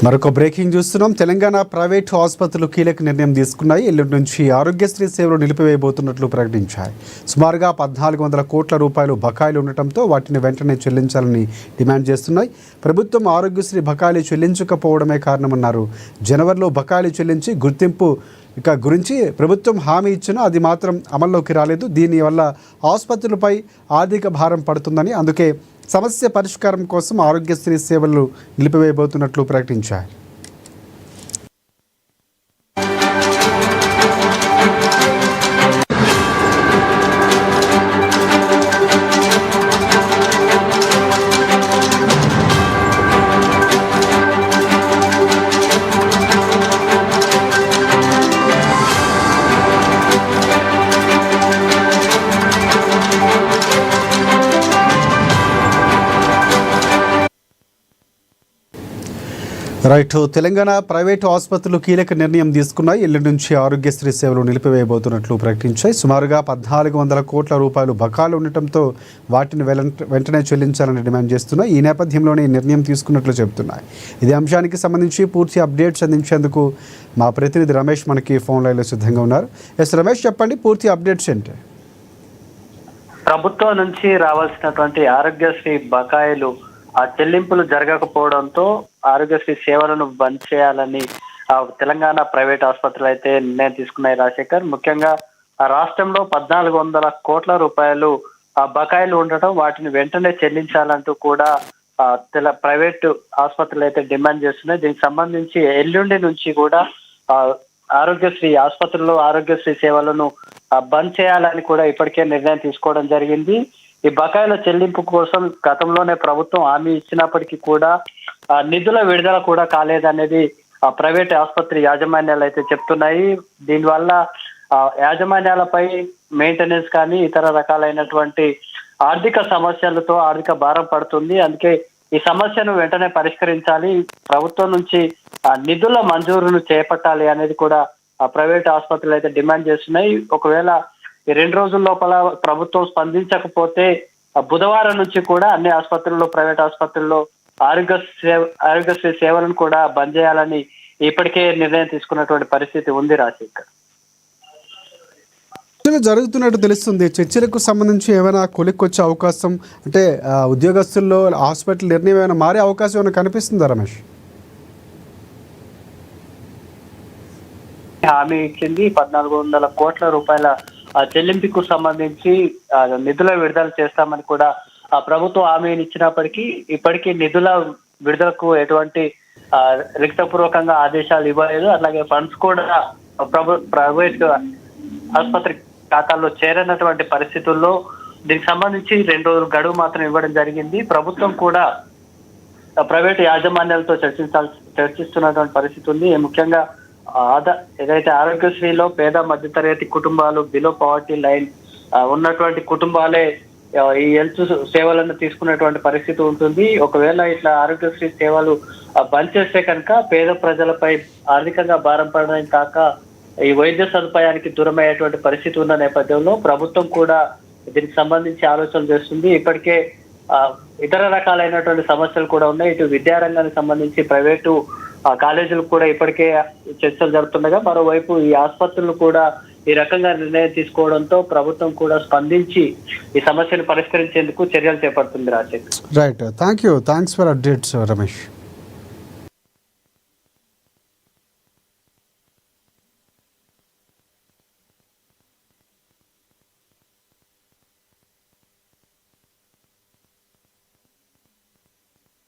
మరొక బ్రేకింగ్ చూస్తున్నాం. తెలంగాణ ప్రైవేటు ఆసుపత్రులు కీలక నిర్ణయం తీసుకున్నాయి. ఎల్లుండి నుంచి ఆరోగ్యశ్రీ సేవలు నిలిపివేయబోతున్నట్లు ప్రకటించాయి. సుమారుగా 1400 కోట్ల రూపాయలు బకాయిలు ఉండటంతో వాటిని వెంటనే చెల్లించాలని డిమాండ్ చేస్తున్నాయి. ప్రభుత్వం ఆరోగ్యశ్రీ బకాయిలు చెల్లించకపోవడమే కారణమన్నారు. జనవరిలో బకాయిలు చెల్లించి గుర్తింపు గురించి ప్రభుత్వం హామీ ఇచ్చినా అది మాత్రం అమల్లోకి రాలేదు. దీనివల్ల ఆసుపత్రులపై ఆర్థిక భారం పడుతుందని, అందుకే సమస్య పరిష్కారం కోసం ఆరోగ్యశ్రీ సేవలు నిలిపివేయబోతున్నట్లు ప్రకటించారు. రైట్. తెలంగాణ ప్రైవేటు ఆసుపత్రులు కీలక నిర్ణయం తీసుకున్నాయి. ఎల్లుండి నుంచి ఆరోగ్యశ్రీ సేవలు నిలిపివేయబోతున్నట్లు ప్రకటించాయి. సుమారుగా 1400 కోట్ల రూపాయలు బకాయిలు ఉండటంతో వాటిని వెంటనే చెల్లించాలని డిమాండ్ చేస్తున్నాయి. ఈ నేపథ్యంలోనే ఈ నిర్ణయం తీసుకున్నట్లు చెబుతున్నాయి. ఇదే అంశానికి సంబంధించి పూర్తి అప్డేట్స్ అందించేందుకు మా ప్రతినిధి రమేష్ మనకి ఫోన్ లైన్లో సిద్ధంగా ఉన్నారు. ఎస్ రమేష్, చెప్పండి పూర్తి అప్డేట్స్ ఏంటి? ప్రభుత్వం నుంచి రావాల్సినటువంటి ఆరోగ్యశ్రీ బకాయిలు ఆ చెల్లింపులు జరగకపోవడంతో ఆరోగ్యశ్రీ సేవలను బంద్ చేయాలని తెలంగాణ ప్రైవేట్ ఆసుపత్రులు అయితే నిర్ణయం తీసుకున్నాయి. రాజశేఖర్, ముఖ్యంగా రాష్ట్రంలో 1400 కోట్ల రూపాయలు బకాయిలు ఉండటం, వాటిని వెంటనే చెల్లించాలంటూ కూడా ప్రైవేట్ ఆసుపత్రులు అయితే డిమాండ్ చేస్తున్నాయి. దీనికి సంబంధించి ఎల్లుండి నుంచి కూడా ఆరోగ్యశ్రీ ఆసుపత్రుల్లో ఆరోగ్యశ్రీ సేవలను బంద్ చేయాలని కూడా ఇప్పటికే నిర్ణయం తీసుకోవడం జరిగింది. ఈ బకాయిల చెల్లింపు కోసం గతంలోనే ప్రభుత్వం హామీ ఇచ్చినప్పటికీ కూడా నిధుల విడుదల కూడా కాలేదనేది ప్రైవేట్ ఆసుపత్రి యాజమాన్యాలు అయితే చెప్తున్నాయి. దీనివల్ల యాజమాన్యాలపై మెయింటెనెన్స్ కానీ ఇతర రకాలైనటువంటి ఆర్థిక సమస్యలతో ఆర్థిక భారం పడుతుంది. అందుకే ఈ సమస్యను వెంటనే పరిష్కరించాలి, ప్రభుత్వం నుంచి నిధుల మంజూరును చేపట్టాలి అనేది కూడా ప్రైవేట్ ఆసుపత్రులు అయితే డిమాండ్ చేస్తున్నాయి. ఒకవేళ ఈ 2 రోజుల లోపల ప్రభుత్వం స్పందించకపోతే బుధవారం నుంచి కూడా అన్ని ఆసుపత్రుల్లో ప్రైవేట్ ఆసుపత్రుల్లో ఆరోగ్యశ్రీ సేవలను కూడా బంద్ చేయాలని ఇప్పటికే నిర్ణయం తీసుకున్నటువంటి పరిస్థితి ఉంది. రాజశేఖర్, జరుగుతున్నట్టు తెలుస్తుంది. చర్చలకు సంబంధించి ఏమైనా కొలిక్కొచ్చే అవకాశం, అంటే ఉద్యోగస్తుల్లో హాస్పిటల్ నిర్ణయం ఏమైనా మారే అవకాశం ఏమైనా కనిపిస్తుందా రమేష్? హామీ ఇచ్చింది 1400 కోట్ల రూపాయల చెల్లింపుకు సంబంధించి నిధుల విడుదల చేస్తామని కూడా ప్రభుత్వం హామీని ఇచ్చినప్పటికీ ఇప్పటికీ నిధుల విడుదలకు ఎటువంటి లిఖితపూర్వకంగా ఆదేశాలు ఇవ్వలేదు. అలాగే ఫండ్స్ కూడా ప్రైవేట్ ఆసుపత్రి ఖాతాల్లో చేరనటువంటి పరిస్థితుల్లో దీనికి సంబంధించి 2 రోజులు గడువు మాత్రం ఇవ్వడం జరిగింది. ప్రభుత్వం కూడా ప్రైవేట్ యాజమాన్యాలతో చర్చిస్తున్నటువంటి పరిస్థితి ఉంది. ముఖ్యంగా ఏదైతే ఆరోగ్యశ్రీలో పేద మధ్యతరగతి కుటుంబాలు, బిలో పవర్టీ లైన్ ఉన్నటువంటి కుటుంబాలే ఈ హెల్త్ సేవలను తీసుకునేటువంటి పరిస్థితి ఉంటుంది. ఒకవేళ ఇట్లా ఆరోగ్యశ్రీ సేవలు బంద్ చేస్తే కనుక పేద ప్రజలపై ఆర్థికంగా భారం పడడం కాక ఈ వైద్య సదుపాయానికి దూరమయ్యేటువంటి పరిస్థితి ఉన్న నేపథ్యంలో ప్రభుత్వం కూడా దీనికి సంబంధించి ఆలోచనలు చేస్తుంది. ఇప్పటికే ఇతర రకాలైనటువంటి సమస్యలు కూడా ఉన్నాయి. ఇటు విద్యారంగానికి సంబంధించి ప్రైవేటు కాలేజీలు కూడా ఇప్పటికే చర్చలు జరుగుతుండగా, మరోవైపు ఈ ఆసుపత్రులు కూడా ఈ రకంగా నిర్ణయం తీసుకోవడంతో ప్రభుత్వం కూడా స్పందించి ఈ సమస్యను పరిష్కరించేందుకు చర్యలు చేపడుతుంది. Rajasekhar, right. Thanks for updates Ramesh.